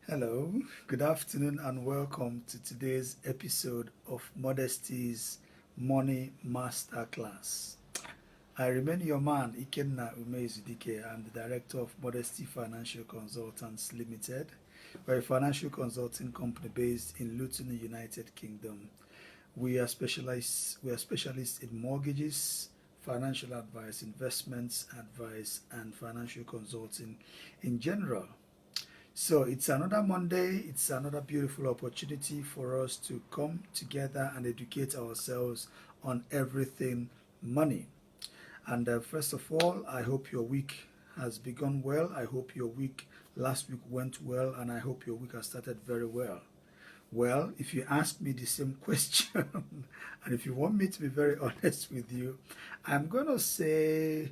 Hello, good afternoon, and welcome to today's episode of Modesty's Money Masterclass. I remain your man, Ikenna Umezudike. I'm the director of Modesty Financial Consultants Limited. We're a financial consulting company based in Luton, United Kingdom. We are specialists in mortgages, financial advice, investments advice, and financial consulting in general. So it's another Monday, it's another beautiful opportunity for us to come together and educate ourselves on everything money. And first of all, I hope your week has begun well. I hope your week last week went well, and I hope your week has started very well. Well, if you ask me the same question, and if you want me to be very honest with you, I'm going to say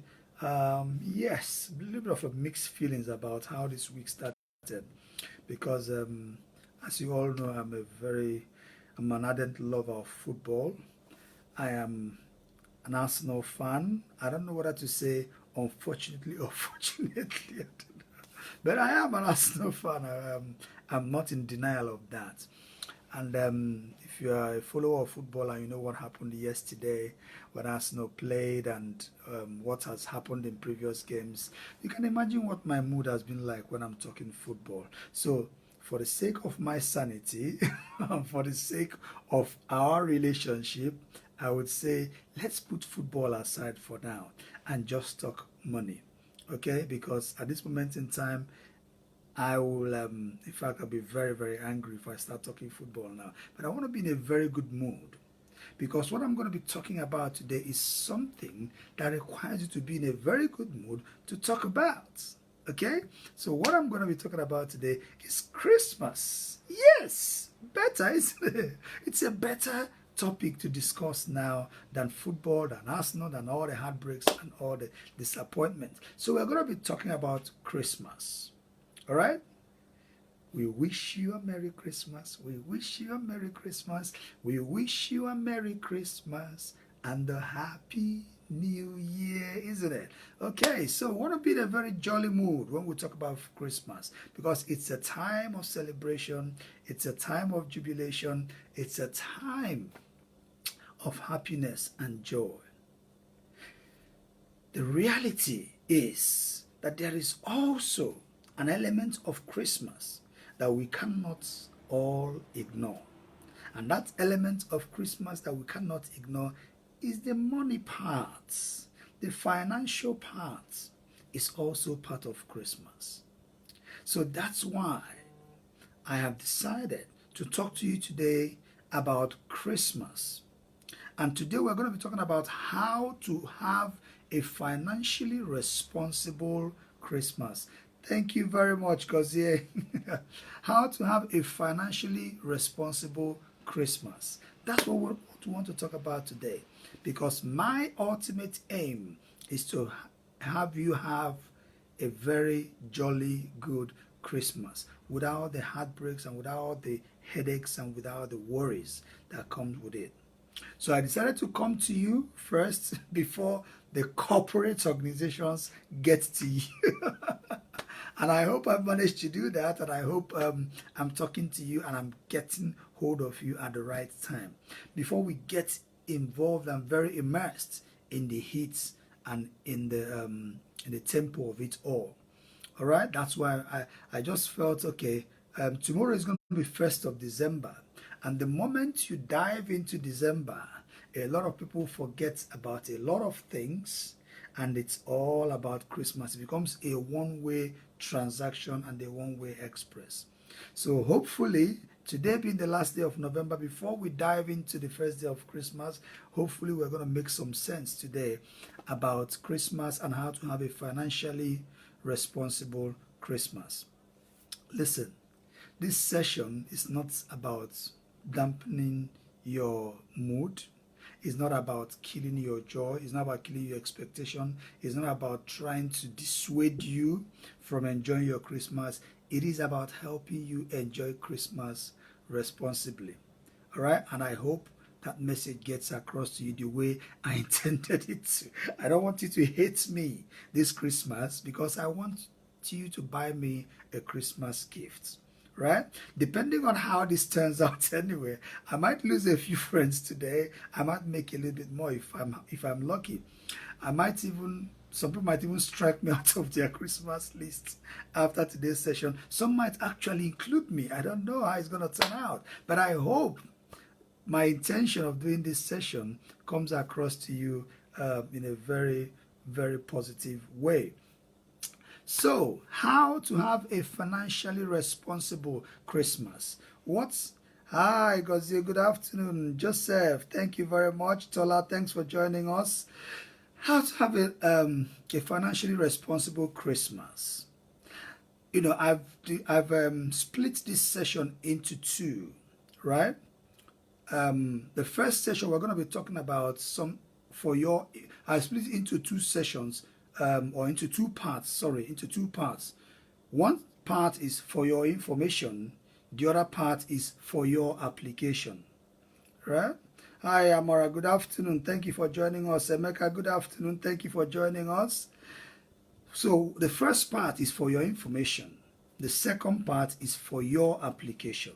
yes, a little bit of mixed feelings about how this week started because as you all know, I'm an ardent lover of football. I am an Arsenal fan. I don't know whether to say unfortunately or fortunately, I don't know. But I am an Arsenal fan. I'm not in denial of that. And if you are a follower of football and you know what happened yesterday when Arsenal played and what has happened in previous games, you can imagine what my mood has been like when I'm talking football. So, for the sake of my sanity, and for the sake of our relationship, I would say let's put football aside for now and just talk money. Okay? Because at this moment in time, I will, in fact, I'll be very, very angry if I start talking football now. But I want to be in a very good mood because what I'm going to be talking about today is something that requires you to be in a very good mood to talk about. Okay? So, what I'm going to be talking about today is Christmas. Yes, better, isn't it? It's a better topic to discuss now than football, than Arsenal, than all the heartbreaks and all the disappointments. So, we're going to be talking about Christmas. All right? We wish you a Merry Christmas. We wish you a Merry Christmas. We wish you a Merry Christmas and a Happy New Year, isn't it? Okay, so we want to be in a very jolly mood when we talk about Christmas because it's a time of celebration, it's a time of jubilation, it's a time of happiness and joy. The reality is that there is also an element of Christmas that we cannot all ignore. And that element of Christmas that we cannot ignore is the money part. The financial part is also part of Christmas. So that's why I have decided to talk to you today about Christmas. And today we're going to be talking about how to have a financially responsible Christmas. Thank you very much, Gozie. How to have a financially responsible Christmas. That's what we want to talk about today. Because my ultimate aim is to have you have a very jolly, good Christmas without the heartbreaks and without the headaches and without the worries that comes with it. So I decided to come to you first before the corporate organizations get to you. And I hope I've managed to do that, and I hope I'm talking to you and I'm getting hold of you at the right time. Before we get involved and very immersed in the heat and in the tempo of it all. All right, that's why I just felt, okay, tomorrow is going to be 1st of December. And the moment you dive into December, a lot of people forget about a lot of things, and it's all about Christmas. It becomes a one-way transaction and a one-way express. So hopefully, today being the last day of November, before we dive into the first day of Christmas, hopefully we're going to make some sense today about Christmas and how to have a financially responsible Christmas. Listen, this session is not about dampening your mood. It's not about killing your joy. It's not about killing your expectation. It's not about trying to dissuade you from enjoying your Christmas. It is about helping you enjoy Christmas responsibly. All right? And I hope that message gets across to you the way I intended it to. I don't want you to hate me this Christmas because I want you to buy me a Christmas gift. right? Depending on how this turns out anyway, I might lose a few friends today. I might make a little bit more if I'm lucky. I might even, some people might even strike me out of their Christmas list after today's session. Some might actually include me. I don't know how it's going to turn out, but I hope my intention of doing this session comes across to you in a very, very positive way. So, how to have a financially responsible Christmas? Hi, Gozie, good afternoon. Joseph, thank you very much. Tola, thanks for joining us. How to have a financially responsible Christmas. You know, I've split this session into two, right? The first session we're going to be talking about I split it into two sessions, or into two parts, into two parts. One part is for your information, the other part is for your application, right? Hi, Amara, good afternoon. Thank you for joining us. Emeka, good afternoon. Thank you for joining us. So the first part is for your information. The second part is for your application,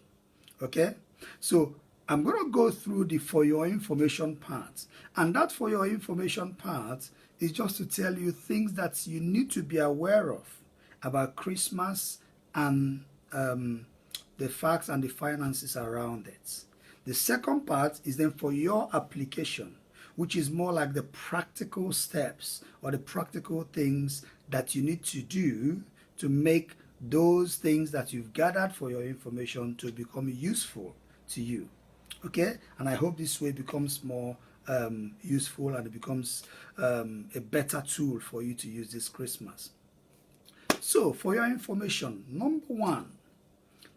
okay? So I'm going to go through the for your information part. And that for your information part is just to tell you things that you need to be aware of about Christmas and the facts and the finances around it. The second part is then for your application, which is more like the practical steps or the practical things that you need to do to make those things that you've gathered for your information to become useful to you. Okay, and I hope this way becomes more useful and it becomes a better tool for you to use this Christmas. So for your information, number one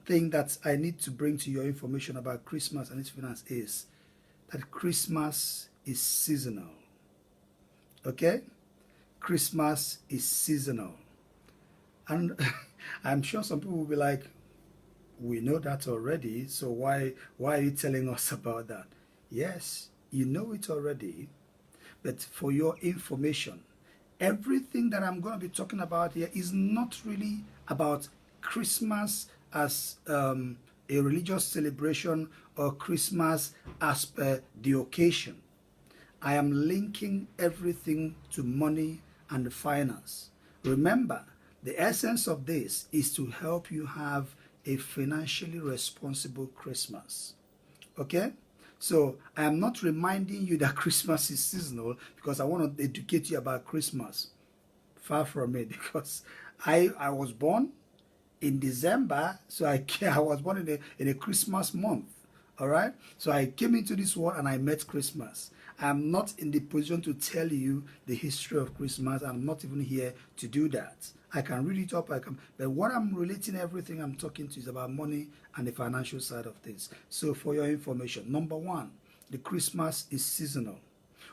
thing that I need to bring to your information about Christmas and its finance is that Christmas is seasonal. Okay, Christmas is seasonal, and I'm sure some people will be like, we know that already, so why are you telling us about that? Yes, you know it already, but for your information, everything that I'm going to be talking about here is not really about Christmas as a religious celebration or Christmas as per the occasion. I am linking everything to money and finance. Remember, the essence of this is to help you have a financially responsible Christmas. Okay? So I am not reminding you that Christmas is seasonal because I want to educate you about Christmas. Far from it, because I was born in December, so I was born in a Christmas month. All right? So I came into this world and I met Christmas. I'm not in the position to tell you the history of Christmas. I'm not even here to do that. I can read it up, but what I'm relating everything I'm talking to is about money and the financial side of things. So for your information, number one, the Christmas is seasonal.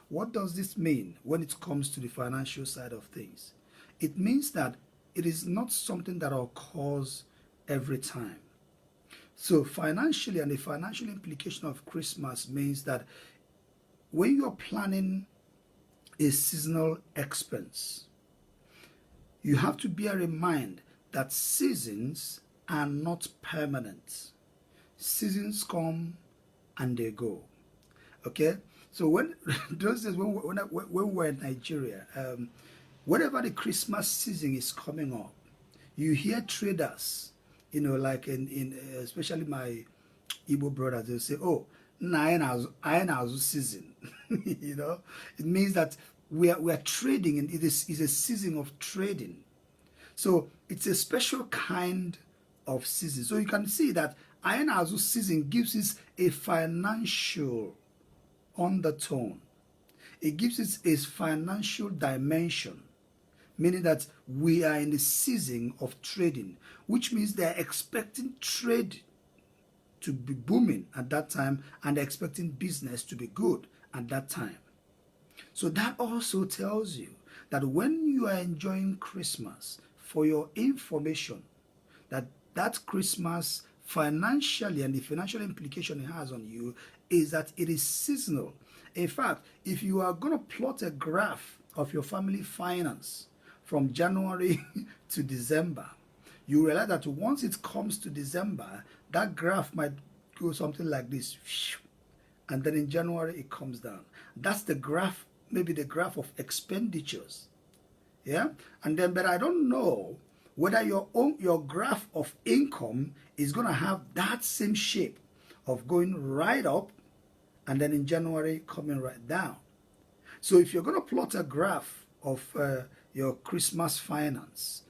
What does this mean when it comes to the financial side of things? It means that it is not something that occurs every time. So financially, and the financial implication of Christmas means that when you're planning a seasonal expense, you have to bear in mind that seasons are not permanent. Seasons come and they go. Okay? So when those days when we were in Nigeria, whenever the Christmas season is coming up, you hear traders, you know, like in especially my Igbo brothers, they'll say, oh, I season. You know, it means that we are trading, and it is a season of trading. So it's a special kind of season. So you can see that Azu season gives us a financial undertone. It gives us a financial dimension, meaning that we are in the season of trading, which means they're expecting trade to be booming at that time, and they're expecting business to be good at that time. So that also tells you that when you are enjoying Christmas, for your information, that Christmas financially, and the financial implication it has on you is that it is seasonal. In fact, if you are going to plot a graph of your family finance from January to December, you realize that once it comes to December, that graph might go something like this, and then in January it comes down. That's the graph, maybe the graph of expenditures. Yeah, and then, but I don't know whether your graph of income is going to have that same shape of going right up and then in January coming right down. So if you're going to plot a graph of your Christmas finance,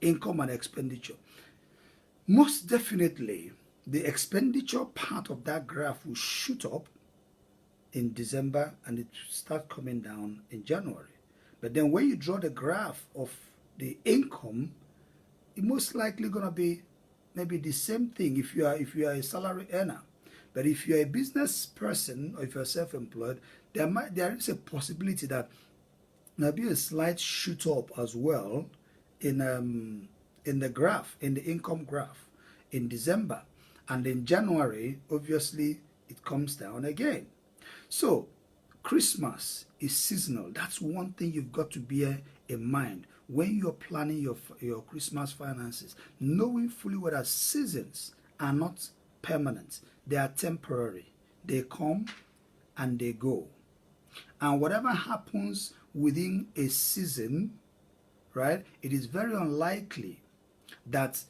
income and expenditure, most definitely the expenditure part of that graph will shoot up in December and it will start coming down in January. But then when you draw the graph of the income, it's most likely going to be maybe the same thing if you are a salary earner. But if you're a business person or if you're self-employed, there is a possibility that there'll be a slight shoot up as well in the graph, in the income graph in December. And in January, obviously, it comes down again. So Christmas is seasonal. That's one thing you've got to bear in mind when you're planning your Christmas finances, knowing fully well that seasons are not permanent. They are temporary. They come and they go. And whatever happens within a season, right, it is very unlikely that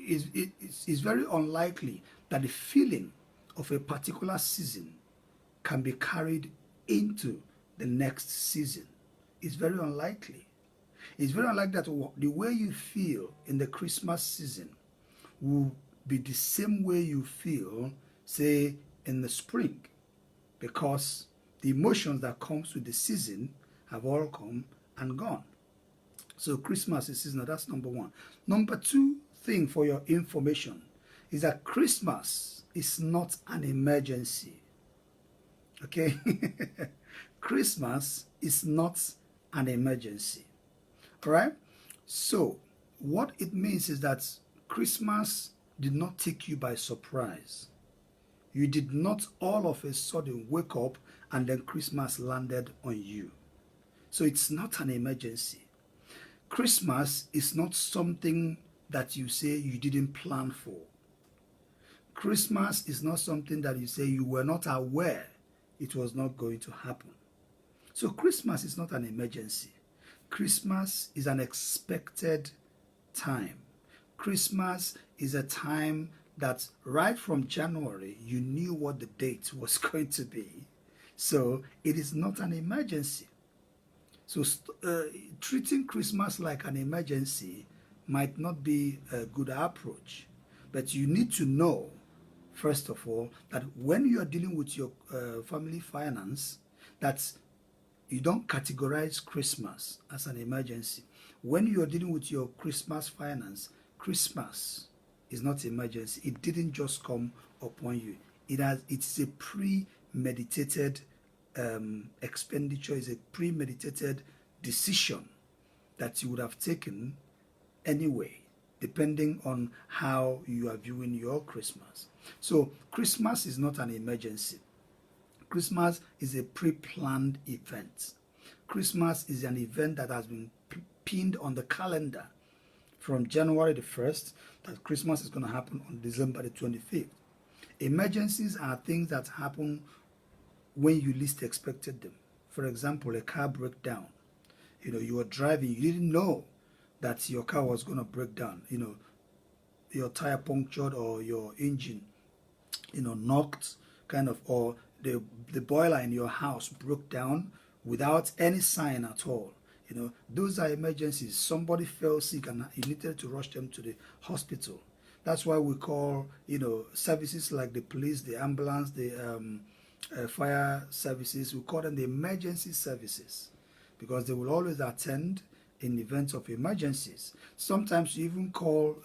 it's very unlikely that the feeling of a particular season can be carried into the next season. It's very unlikely. It's very unlikely that the way you feel in the Christmas season will be the same way you feel, say, in the spring, because the emotions that comes with the season have all come and gone. So Christmas is seasonal. That's number one. Number two thing for your information is that Christmas is not an emergency. Okay? Christmas is not an emergency. All right? So what it means is that Christmas did not take you by surprise. You did not all of a sudden wake up and then Christmas landed on you. So it's not an emergency. Christmas is not something that you say you didn't plan for. Christmas is not something that you say you were not aware it was not going to happen. So Christmas is not an emergency. Christmas is an expected time. Christmas is a time that right from January, you knew what the date was going to be. So it is not an emergency. So treating Christmas like an emergency might not be a good approach. But you need to know, first of all, that when you are dealing with your family finance, that you don't categorize Christmas as an emergency. When you are dealing with your Christmas finance, Christmas is not emergency. It didn't just come upon you. It's a premeditated expenditure, is a premeditated decision that you would have taken anyway, depending on how you are viewing your Christmas. So Christmas is not an emergency. Christmas is a pre-planned event. Christmas is an event that has been pinned on the calendar from January the 1st, that Christmas is going to happen on December the 25th. Emergencies are things that happen when you least expected them. For example, a car breakdown. You were driving, you didn't know that your car was going to break down. Your tire punctured or your engine, knocked, kind of, or the boiler in your house broke down without any sign at all. Those are emergencies. Somebody fell sick and you needed to rush them to the hospital. That's why we call, services like the police, the ambulance, the fire services, we call them the emergency services, because they will always attend in events of emergencies. Sometimes you even call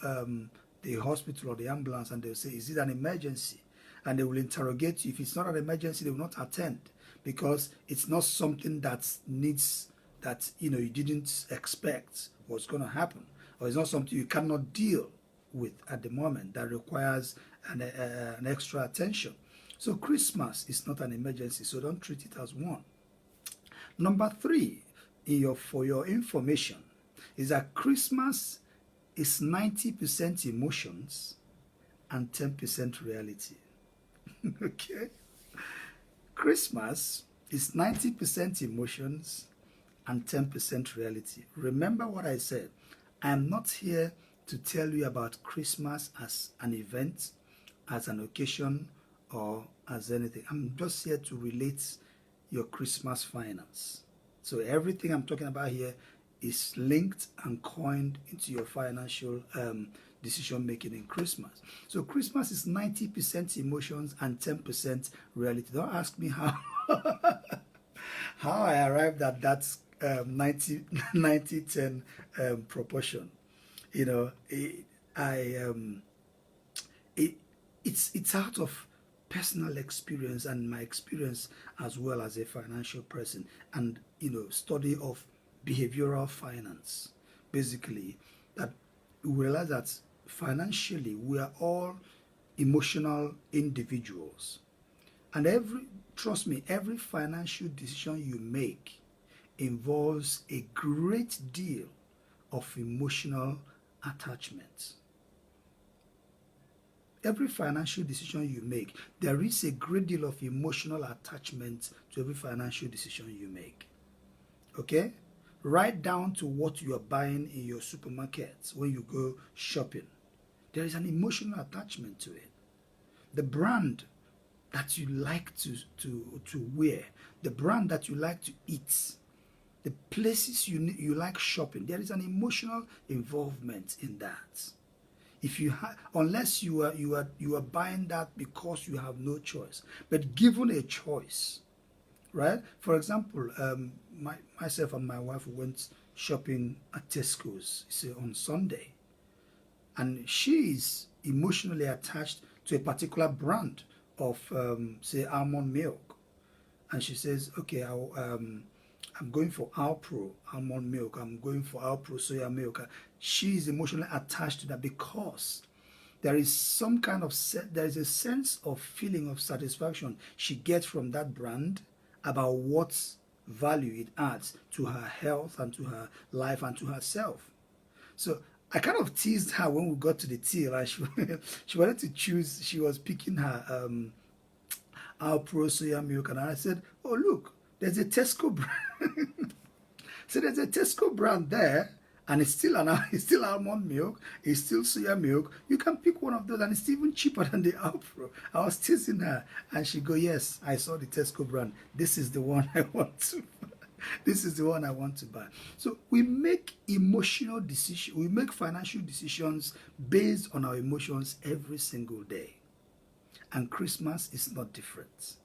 the hospital or the ambulance and they'll say, is it an emergency? And they will interrogate you. If it's not an emergency, they will not attend, because it's not something that needs, that you didn't expect was going to happen, or it's not something you cannot deal with at the moment that requires an extra attention. So Christmas is not an emergency, so don't treat it as one. Number three, for your information, is that Christmas is 90% emotions and 10% reality. Okay? Christmas is 90% emotions and 10% reality. Remember what I said. I am not here to tell you about Christmas as an event, as an occasion, or as anything. I'm just here to relate your Christmas finance. So everything I'm talking about here is linked and coined into your financial decision making in Christmas. So Christmas is 90% emotions and 10% reality. Don't ask me how how I arrived at that 90-10 proportion. You know, it's out of personal experience and my experience as well as a financial person, and study of behavioral finance. Basically, that we realize that financially we are all emotional individuals, and trust me, every financial decision you make involves a great deal of emotional attachment. Every financial decision you make, there is a great deal of emotional attachment to every financial decision you make. Okay? Right down to what you are buying in your supermarkets when you go shopping. There is an emotional attachment to it. The brand that you like to wear, the brand that you like to eat, the places you like shopping, there is an emotional involvement in that. If you unless you are buying that because you have no choice, but given a choice, right? For example, myself and my wife went shopping at Tesco's, on Sunday, and she is emotionally attached to a particular brand of say almond milk, and she says, okay, I'm going for Alpro almond milk, I'm going for Alpro soya milk. She is emotionally attached to that because there is some kind of there is a sense of feeling of satisfaction she gets from that brand about what value it adds to her health and to her life and to herself. So I kind of teased her when we got to the till, and she wanted to choose. She was picking her Alpro soya milk, and I said, "Oh look, there's a Tesco brand." So there's a Tesco brand there, and it's still almond milk, it's still soya milk. You can pick one of those, and it's even cheaper than the Alpro. I was teasing her, and she go, "Yes, I saw the Tesco brand. This is the one I want to buy. This is the one I want to buy." So we make emotional decisions, we make financial decisions based on our emotions every single day. And Christmas is not different.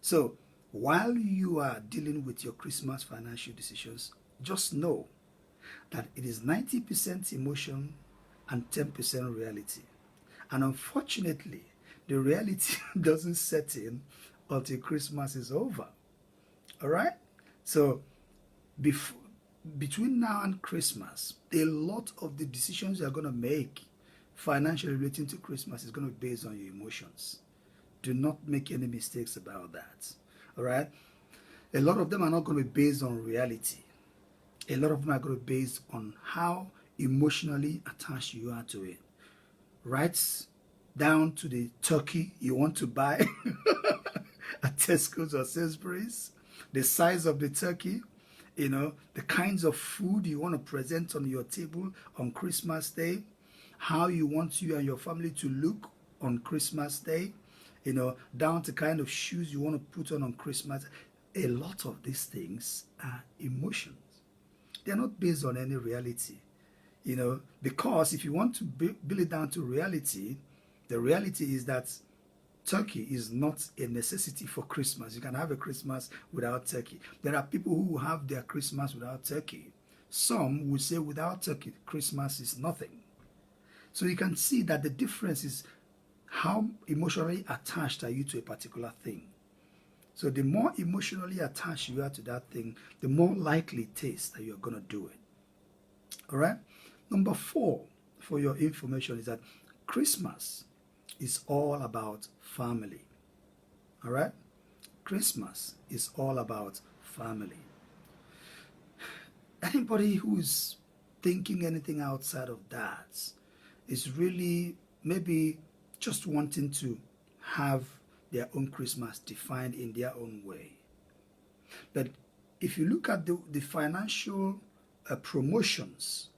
So while you are dealing with your Christmas financial decisions, just know that it is 90% emotion and 10% reality. And unfortunately, the reality doesn't set in until Christmas is over. All right? So between now and Christmas, a lot of the decisions you're going to make financially relating to Christmas is going to be based on your emotions. Do not make any mistakes about that. All right? A lot of them are not going to be based on reality. A lot of them are going to be based on how emotionally attached you are to it. Right down to the turkey you want to buy at Tesco's or Sainsbury's, the size of the turkey, the kinds of food you want to present on your table on Christmas Day, how you want you and your family to look on Christmas Day, down to kind of shoes you want to put on Christmas. A lot of these things are emotions. They're not based on any reality, because if you want to build it down to reality, the reality is that turkey is not a necessity for Christmas. You can have a Christmas without turkey. There are people who have their Christmas without turkey. Some will say without turkey, Christmas is nothing. So you can see that the difference is how emotionally attached are you to a particular thing. So the more emotionally attached you are to that thing, the more likely it is that you're going to do it. All right? Number 4, for your information, is that Christmas is all about family. All right? Christmas is all about family. Anybody who's thinking anything outside of that. It's really maybe just wanting to have their own Christmas defined in their own way. But if you look at the financial promotions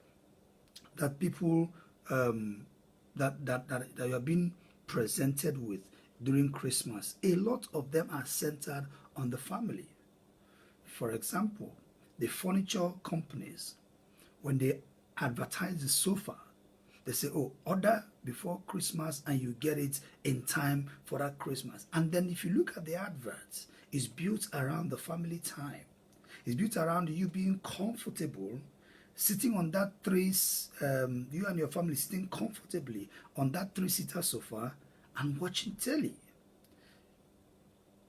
that people that you are being presented with during Christmas, a lot of them are centered on the family. For example, the furniture companies, when they advertise the sofa, they say, oh, order before Christmas and you get it in time for that Christmas. And then if you look at the adverts, it's built around the family time. It's built around you being comfortable, sitting on that you and your family sitting comfortably on that 3-seater sofa and watching telly.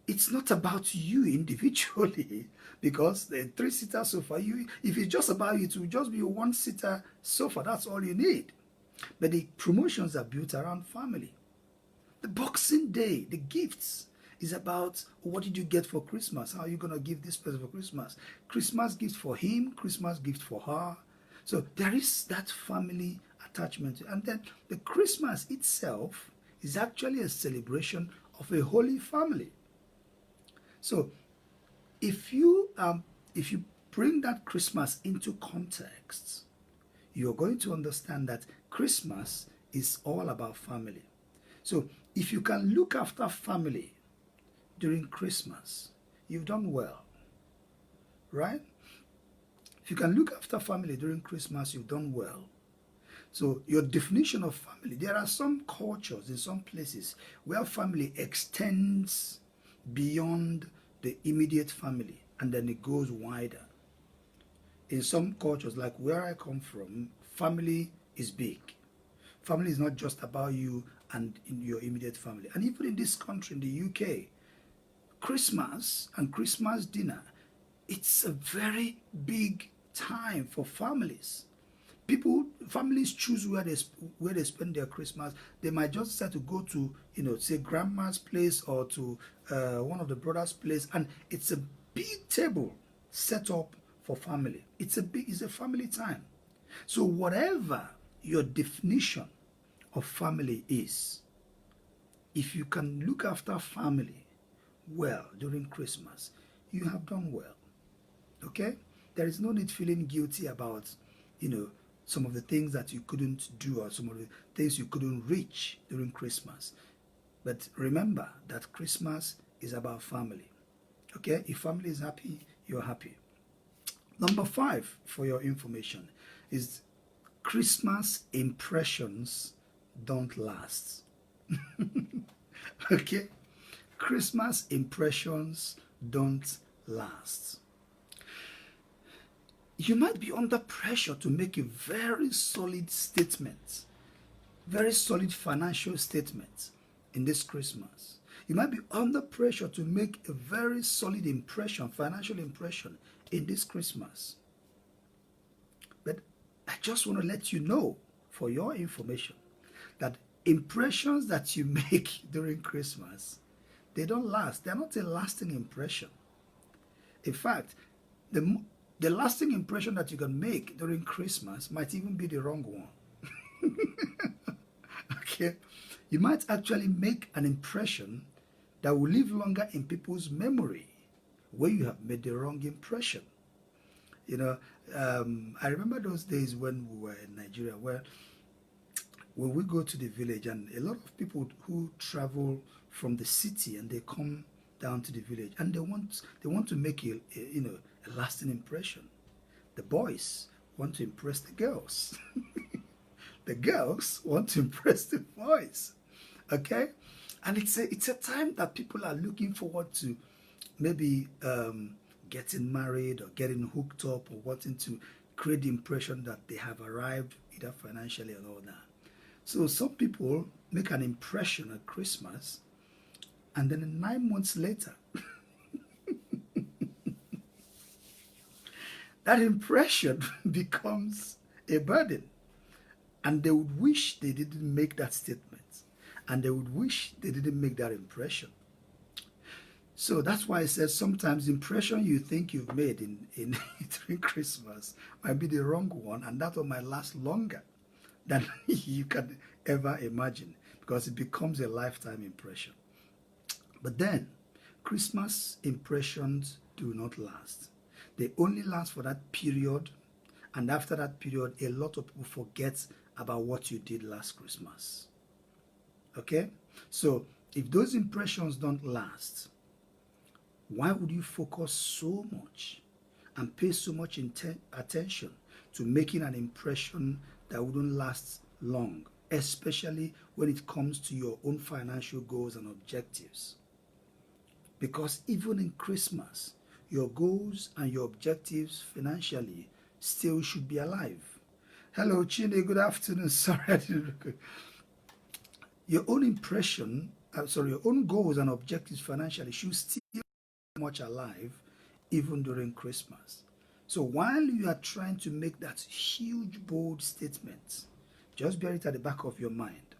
It's not about you individually, because the 3-seater sofa, if it's just about you, it will just be a 1-seater sofa. That's all you need. But the promotions are built around family. The Boxing Day, the gifts, is about what did you get for Christmas? How are you going to give this person for Christmas? Christmas gift for him, Christmas gift for her. So there is that family attachment. And then the Christmas itself is actually a celebration of a holy family. So if you bring that Christmas into context, you're going to understand that Christmas is all about family. So if you can look after family during Christmas, you've done well, right? If you can look after family during Christmas, you've done well. So your definition of family, there are some cultures in some places where family extends beyond the immediate family and then it goes wider. In some cultures, like where I come from, family is big. Family is not just about you and in your immediate family. And even in this country, in the UK, Christmas and Christmas dinner, it's a very big time for families. Families choose where they spend their Christmas. They might just decide to go to, say grandma's place or to one of the brothers' place, and it's a big table set up for family. It's a family time. So whatever your definition of family is, if you can look after family well during Christmas, you have done well. Okay? There is no need feeling guilty about, some of the things that you couldn't do or some of the things you couldn't reach during Christmas. But remember that Christmas is about family. Okay? If family is happy, you're happy. Number 5, for your information, is Christmas impressions don't last. Okay? Christmas impressions don't last. You might be under pressure to make a very solid statement, very solid financial statement in this Christmas. You might be under pressure to make a very solid impression, financial impression in this Christmas. But I just want to let you know, for your information, that impressions that you make during Christmas, they don't last. They're not a lasting impression. In fact, the lasting impression that you can make during Christmas might even be the wrong one. Okay? You might actually make an impression that will live longer in people's memory where you have made the wrong impression. I remember those days when we were in Nigeria, where when we go to the village, and a lot of people who travel from the city and they come down to the village and they want to make a lasting impression. The boys want to impress the girls. The girls want to impress the boys. Okay? And it's a time that people are looking forward to maybe getting married or getting hooked up or wanting to create the impression that they have arrived either financially and all that. So some people make an impression at Christmas, and then 9 months later, that impression becomes a burden. And they would wish they didn't make that statement. And they would wish they didn't make that impression. So that's why I said sometimes the impression you think you've made in during Christmas might be the wrong one, and that one might last longer than you can ever imagine because it becomes a lifetime impression. But then, Christmas impressions do not last. They only last for that period, and after that period, a lot of people forget about what you did last Christmas. Okay? So, if those impressions don't last, why would you focus so much and pay so much attention to making an impression that wouldn't last long, especially when it comes to your own financial goals and objectives? Because even in Christmas, your goals and your objectives financially still should be alive. Hello, Chine, good afternoon. Sorry, I didn't record. Your own impression, your own goals and objectives financially should still be much alive even during Christmas. So while you are trying to make that huge, bold statement, just bear it at the back of your mind.